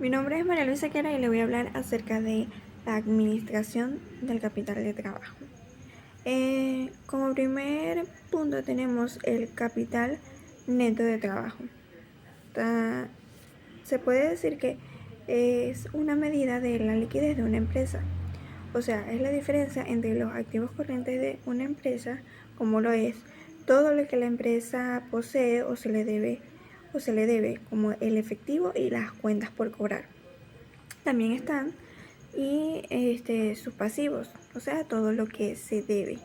Mi nombre es María Luisa Quera y le voy a hablar acerca de la administración del capital de trabajo. Como primer punto tenemos el capital neto de trabajo. Se puede decir que es una medida de la liquidez de una empresa. O sea, es la diferencia entre los activos corrientes de una empresa, como lo es todo lo que la empresa posee o se le debe, como el efectivo y las cuentas por cobrar. También están sus pasivos, o sea, todo lo que se debe.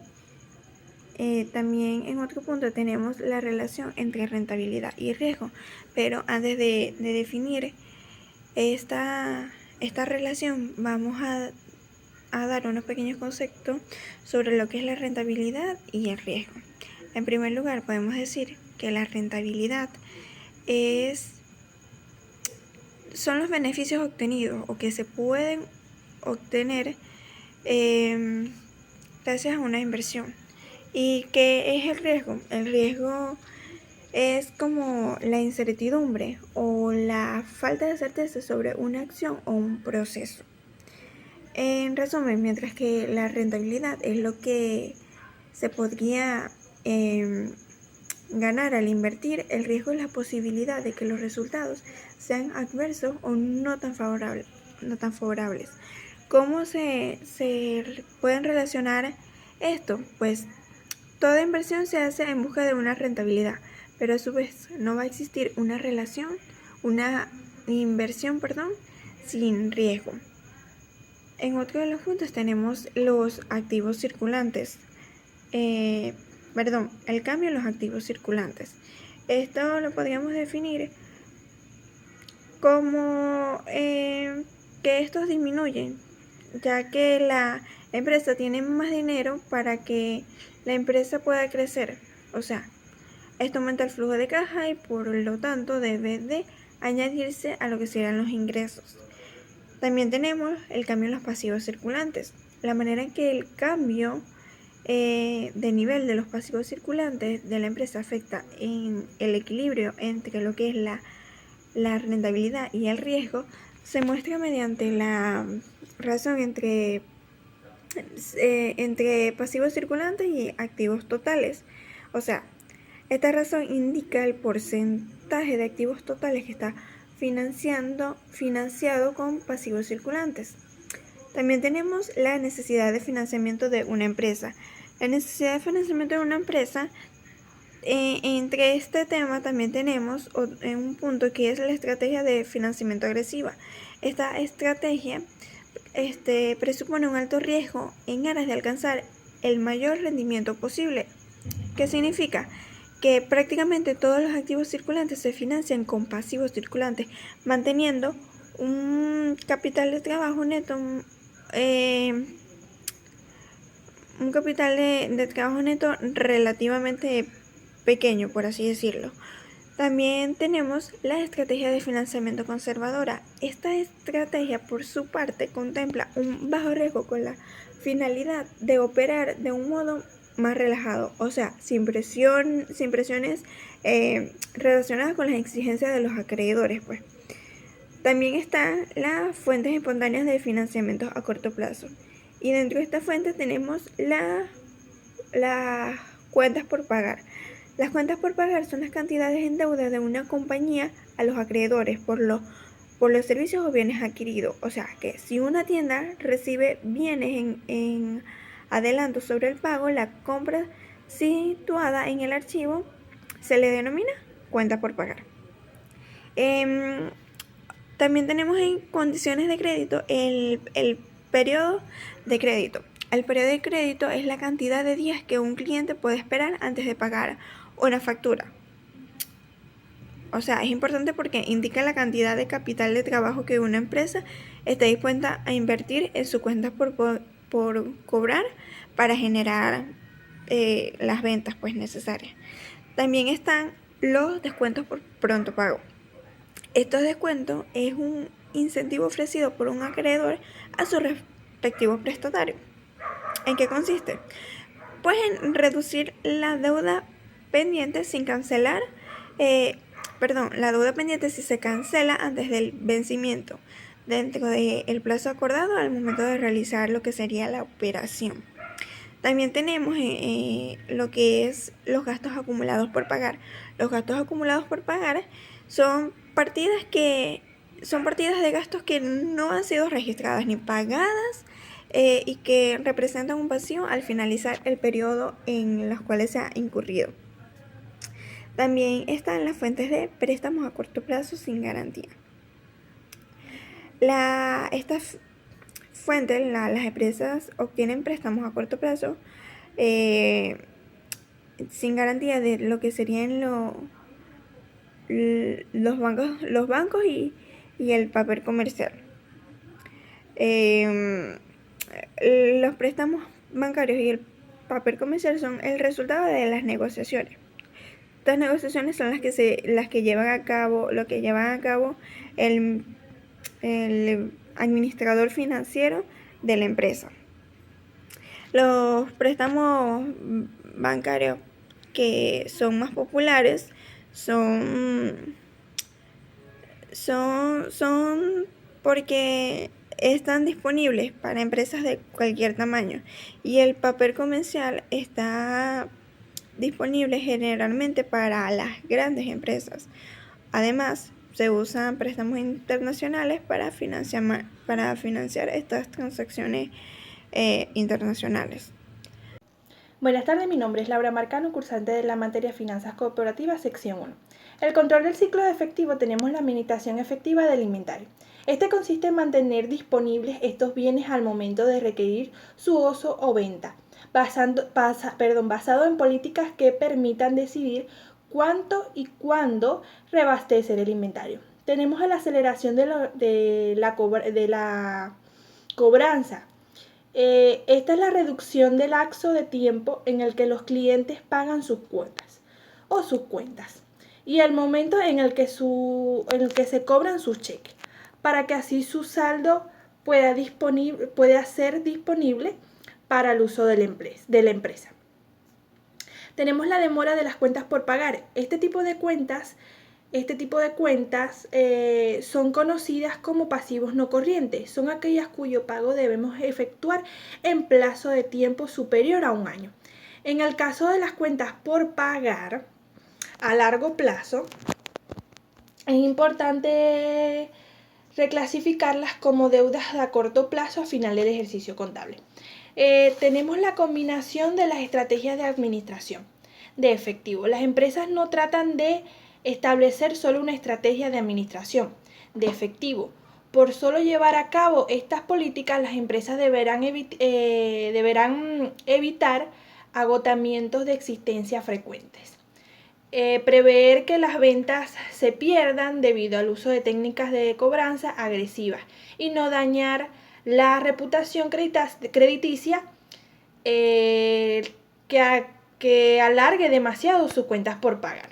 También en otro punto tenemos la relación entre rentabilidad y riesgo, pero antes de definir esta relación vamos a dar unos pequeños conceptos sobre lo que es la rentabilidad y el riesgo. En primer lugar, podemos decir que la rentabilidad son los beneficios obtenidos o que se pueden obtener gracias a una inversión. ¿Y qué es el riesgo? El riesgo es como la incertidumbre o la falta de certeza sobre una acción o un proceso. En resumen, mientras que la rentabilidad es lo que se podría ganar al invertir, el riesgo es la posibilidad de que los resultados sean adversos o no tan favorables. ¿Cómo se pueden relacionar esto? Pues toda inversión se hace en busca de una rentabilidad, pero a su vez no va a existir una inversión, sin riesgo. En otro de los puntos tenemos los activos circulantes. El cambio en los activos circulantes. Esto lo podríamos definir como que estos disminuyen, ya que la empresa tiene más dinero para que la empresa pueda crecer. O sea, esto aumenta el flujo de caja y por lo tanto debe de añadirse a lo que serían los ingresos. También tenemos el cambio en los pasivos circulantes. La manera en que el cambio de nivel de los pasivos circulantes de la empresa afecta en el equilibrio entre lo que es la rentabilidad y el riesgo se muestra mediante la relación entre pasivos circulantes y activos totales. O sea, esta razón indica el porcentaje de activos totales que está financiado con pasivos circulantes. También tenemos la necesidad de financiamiento de una empresa. La necesidad de financiamiento de una empresa, entre este tema también tenemos un punto que es la estrategia de financiamiento agresiva. Esta estrategia presupone un alto riesgo en aras de alcanzar el mayor rendimiento posible. ¿Qué significa? Que prácticamente todos los activos circulantes se financian con pasivos circulantes, manteniendo un capital de trabajo neto, un capital de trabajo neto relativamente pequeño, por así decirlo. También tenemos la estrategia de financiamiento conservadora. Esta estrategia, por su parte, contempla un bajo riesgo con la finalidad de operar de un modo más relajado, o sea, sin presiones relacionadas con las exigencias de los acreedores, pues. También están las fuentes espontáneas de financiamiento a corto plazo. Y dentro de esta fuente tenemos las cuentas por pagar. Las cuentas por pagar son las cantidades en deuda de una compañía a los acreedores por los servicios o bienes adquiridos. O sea, que si una tienda recibe bienes en adelanto sobre el pago, la compra situada en el archivo se le denomina cuenta por pagar. También tenemos en condiciones de crédito el periodo de crédito. El periodo de crédito es la cantidad de días que un cliente puede esperar antes de pagar una factura. O sea, es importante porque indica la cantidad de capital de trabajo que una empresa está dispuesta a invertir en su cuenta por cobrar para generar las ventas pues necesarias. También están los descuentos por pronto pago. Estos descuentos es un incentivo ofrecido por un acreedor a su respectivo prestatario. ¿En qué consiste? Pues en reducir la deuda pendiente sin cancelar la deuda pendiente si se cancela antes del vencimiento, dentro del plazo acordado al momento de realizar lo que sería la operación. También tenemos lo que es los gastos acumulados por pagar. Los gastos acumulados por pagar son partidas de gastos que no han sido registradas ni pagadas y que representan un vacío al finalizar el periodo en los cuales se ha incurrido. También están las fuentes de préstamos a corto plazo sin garantía. Estas fuentes, las empresas obtienen préstamos a corto plazo sin garantía de lo que serían los bancos y el papel comercial. Los préstamos bancarios y el papel comercial son el resultado de las negociaciones. Estas negociaciones son las que llevan a cabo el administrador financiero de la empresa. Los préstamos bancarios que son más populares son porque están disponibles para empresas de cualquier tamaño y el papel comercial está disponible generalmente para las grandes empresas. Además, se usan préstamos internacionales para financiar estas transacciones internacionales. Buenas tardes, mi nombre es Laura Marcano, cursante de la materia Finanzas Cooperativas, sección 1. El control del ciclo de efectivo tenemos la administración efectiva del inventario. Este consiste en mantener disponibles estos bienes al momento de requerir su uso o venta, basado en políticas que permitan decidir cuánto y cuándo reabastecer el inventario. Tenemos la aceleración de la cobranza. Esta es la reducción del lapso de tiempo en el que los clientes pagan sus cuotas o sus cuentas y el momento en el que se cobran sus cheques, para que así su saldo pueda ser disponible para el uso de la empresa. Tenemos la demora de las cuentas por pagar. Este tipo de cuentas son conocidas como pasivos no corrientes. Son aquellas cuyo pago debemos efectuar en plazo de tiempo superior a un año. En el caso de las cuentas por pagar a largo plazo, es importante reclasificarlas como deudas a corto plazo a final del ejercicio contable. Tenemos la combinación de las estrategias de administración de efectivo. Las empresas no tratan de establecer solo una estrategia de administración de efectivo. Por solo llevar a cabo estas políticas, las empresas deberán evitar agotamientos de existencia frecuentes. Prever que las ventas se pierdan debido al uso de técnicas de cobranza agresivas y no dañar la reputación crediticia que alargue demasiado sus cuentas por pagar.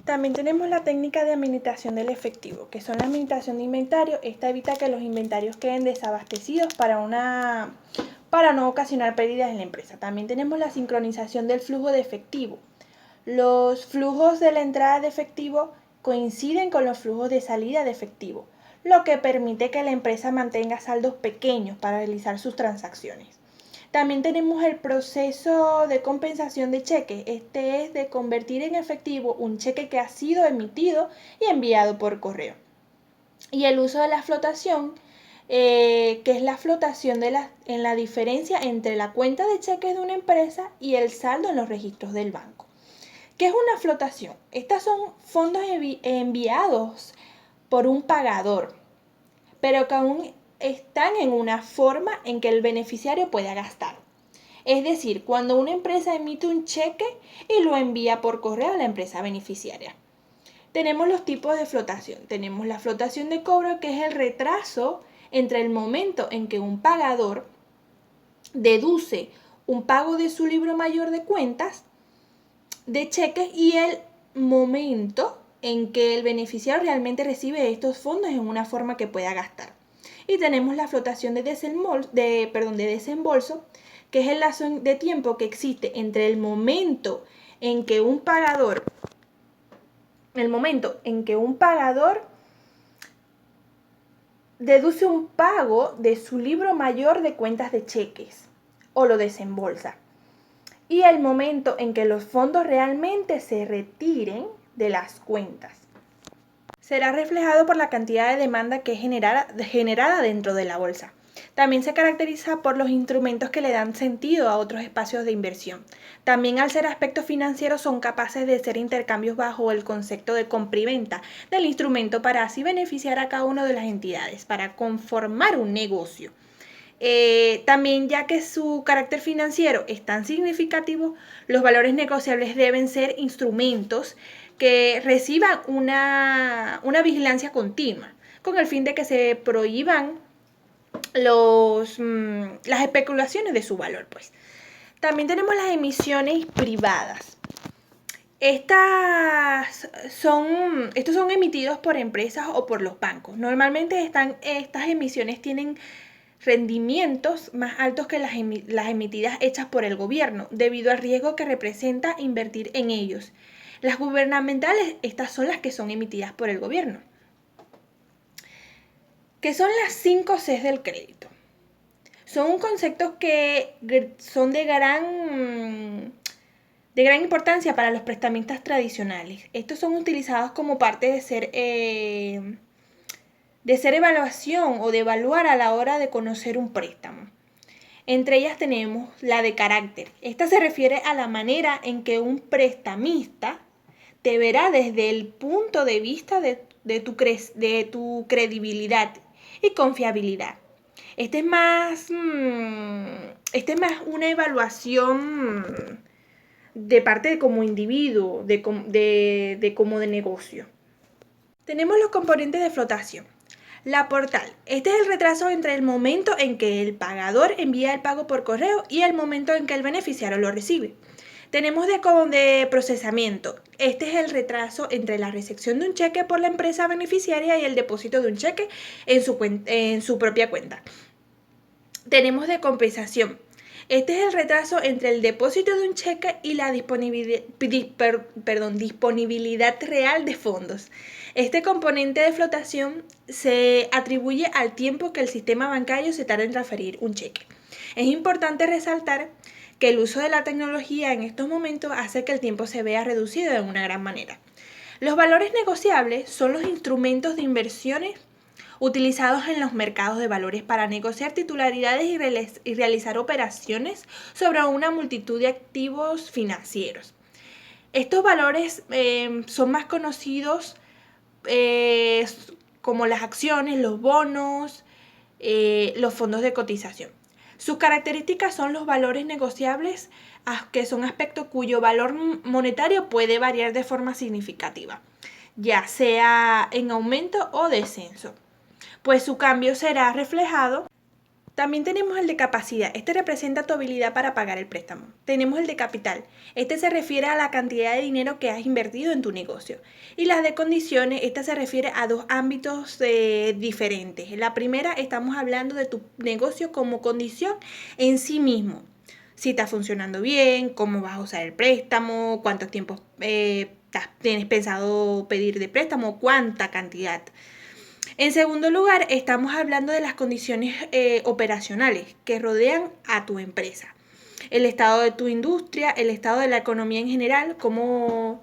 También tenemos la técnica de administración del efectivo, que son la administración de inventario. Esta evita que los inventarios queden desabastecidos para no ocasionar pérdidas en la empresa. También tenemos la sincronización del flujo de efectivo. Los flujos de la entrada de efectivo coinciden con los flujos de salida de efectivo, lo que permite que la empresa mantenga saldos pequeños para realizar sus transacciones. También tenemos el proceso de compensación de cheques. Este es de convertir en efectivo un cheque que ha sido emitido y enviado por correo. Y el uso de la flotación, que es la flotación en la diferencia entre la cuenta de cheques de una empresa y el saldo en los registros del banco. ¿Qué es una flotación? Estas son fondos enviados por un pagador, pero que aún están en una forma en que el beneficiario pueda gastar. Es decir, cuando una empresa emite un cheque y lo envía por correo a la empresa beneficiaria. Tenemos los tipos de flotación. Tenemos la flotación de cobro, que es el retraso entre el momento en que un pagador deduce un pago de su libro mayor de cuentas de cheques y el momento en que el beneficiario realmente recibe estos fondos en una forma que pueda gastar. Y tenemos la flotación de desembolso, que es el lazo de tiempo que existe entre el momento en que un pagador el momento en que un pagador deduce un pago de su libro mayor de cuentas de cheques o lo desembolsa. Y el momento en que los fondos realmente se retiren de las cuentas. Será reflejado por la cantidad de demanda que es generada dentro de la bolsa. También se caracteriza por los instrumentos que le dan sentido a otros espacios de inversión. También al ser aspectos financieros son capaces de hacer intercambios bajo el concepto de compra y venta del instrumento para así beneficiar a cada una de las entidades, para conformar un negocio. También ya que su carácter financiero es tan significativo, los valores negociables deben ser instrumentos que reciban una vigilancia continua, con el fin de que se prohíban las especulaciones de su valor, pues. También tenemos las emisiones privadas. Estos son emitidos por empresas o por los bancos. Normalmente estas emisiones tienen rendimientos más altos que las emitidas hechas por el gobierno, debido al riesgo que representa invertir en ellos. Las gubernamentales, estas son las que son emitidas por el gobierno. ¿Qué son las 5 Cs del crédito? Son conceptos que son de gran importancia para los prestamistas tradicionales. Estos son utilizados como parte de ser evaluación o de evaluar a la hora de conocer un préstamo. Entre ellas tenemos la de carácter. Esta se refiere a la manera en que un prestamista te verá desde el punto de vista de tu credibilidad y confiabilidad. Este es más una evaluación de parte de como individuo, como de negocio. Tenemos los componentes de flotación. La portal. Este es el retraso entre el momento en que el pagador envía el pago por correo y el momento en que el beneficiario lo recibe. Tenemos de procesamiento. Este es el retraso entre la recepción de un cheque por la empresa beneficiaria y el depósito de un cheque en su propia cuenta. Tenemos de compensación. Este es el retraso entre el depósito de un cheque y la disponibilidad real de fondos. Este componente de flotación se atribuye al tiempo que el sistema bancario se tarda en transferir un cheque. Es importante resaltar que el uso de la tecnología en estos momentos hace que el tiempo se vea reducido de una gran manera. Los valores negociables son los instrumentos de inversiones utilizados en los mercados de valores para negociar titularidades y realizar operaciones sobre una multitud de activos financieros. Estos valores son más conocidos como las acciones, los bonos, los fondos de cotización. Sus características son los valores negociables, que son aspectos cuyo valor monetario puede variar de forma significativa, ya sea en aumento o descenso, pues su cambio será reflejado. También tenemos el de capacidad. Este representa tu habilidad para pagar el préstamo. Tenemos el de capital. Este se refiere a la cantidad de dinero que has invertido en tu negocio. Y las de condiciones, esta se refiere a dos ámbitos diferentes. En la primera estamos hablando de tu negocio como condición en sí mismo. Si está funcionando bien, cómo vas a usar el préstamo, cuánto tiempo tienes pensado pedir de préstamo, cuánta cantidad. En segundo lugar, estamos hablando de las condiciones operacionales que rodean a tu empresa. El estado de tu industria, el estado de la economía en general, cómo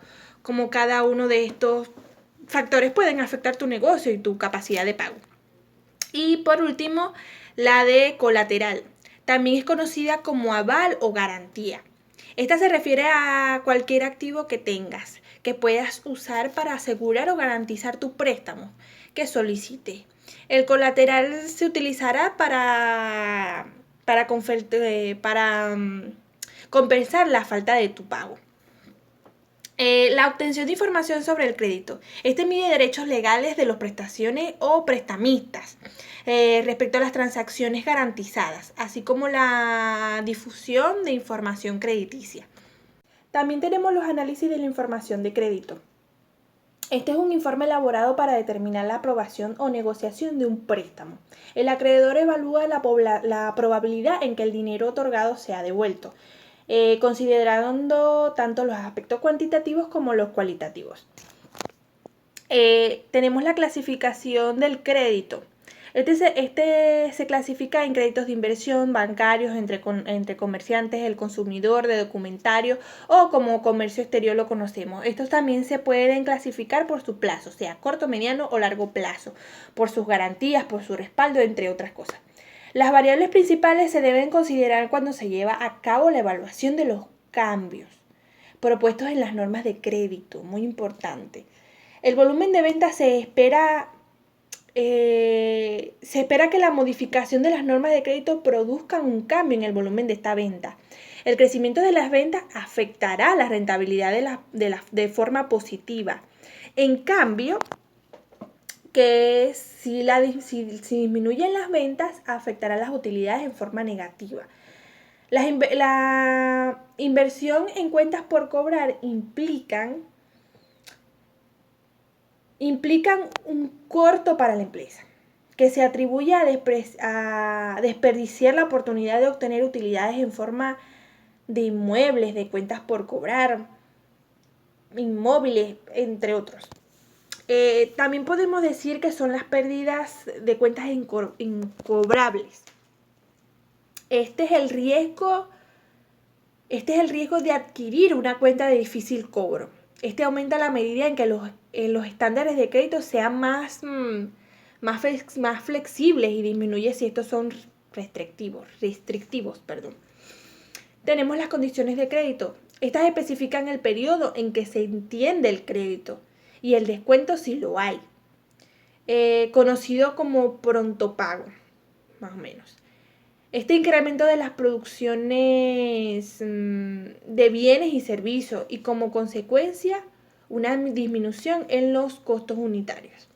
cada uno de estos factores pueden afectar tu negocio y tu capacidad de pago. Y por último, la de colateral. También es conocida como aval o garantía. Esta se refiere a cualquier activo que tengas, que puedas usar para asegurar o garantizar tu préstamo que solicite. El colateral se utilizará para compensar la falta de tu pago. La obtención de información sobre el crédito. Este mide derechos legales de los prestaciones o prestamistas respecto a las transacciones garantizadas, así como la difusión de información crediticia. También tenemos los análisis de la información de crédito. Este es un informe elaborado para determinar la aprobación o negociación de un préstamo. El acreedor evalúa la probabilidad en que el dinero otorgado sea devuelto, considerando tanto los aspectos cuantitativos como los cualitativos. Tenemos la clasificación del crédito. Este se clasifica en créditos de inversión, bancarios, entre comerciantes, el consumidor, de documentario o como comercio exterior lo conocemos. Estos también se pueden clasificar por su plazo, sea corto, mediano o largo plazo, por sus garantías, por su respaldo, entre otras cosas. Las variables principales se deben considerar cuando se lleva a cabo la evaluación de los cambios propuestos en las normas de crédito, muy importante. El volumen de ventas se espera que la modificación de las normas de crédito produzcan un cambio en el volumen de esta venta. El crecimiento de las ventas afectará la rentabilidad de forma positiva. En cambio, que si disminuyen las ventas, afectará las utilidades en forma negativa. La inversión en cuentas por cobrar implican un corto para la empresa, que se atribuye a desperdiciar la oportunidad de obtener utilidades en forma de inmuebles, de cuentas por cobrar, inmóviles, entre otros. También podemos decir que son las pérdidas de cuentas incobrables. Este es el riesgo de adquirir una cuenta de difícil cobro. Este aumenta a la medida en que los estándares de crédito sean más flexibles y disminuye si estos son restrictivos. Tenemos las condiciones de crédito. Estas especifican el periodo en que se entiende el crédito y el descuento si lo hay, conocido como pronto pago, más o menos. Este incremento de las producciones de bienes y servicios y como consecuencia una disminución en los costos unitarios.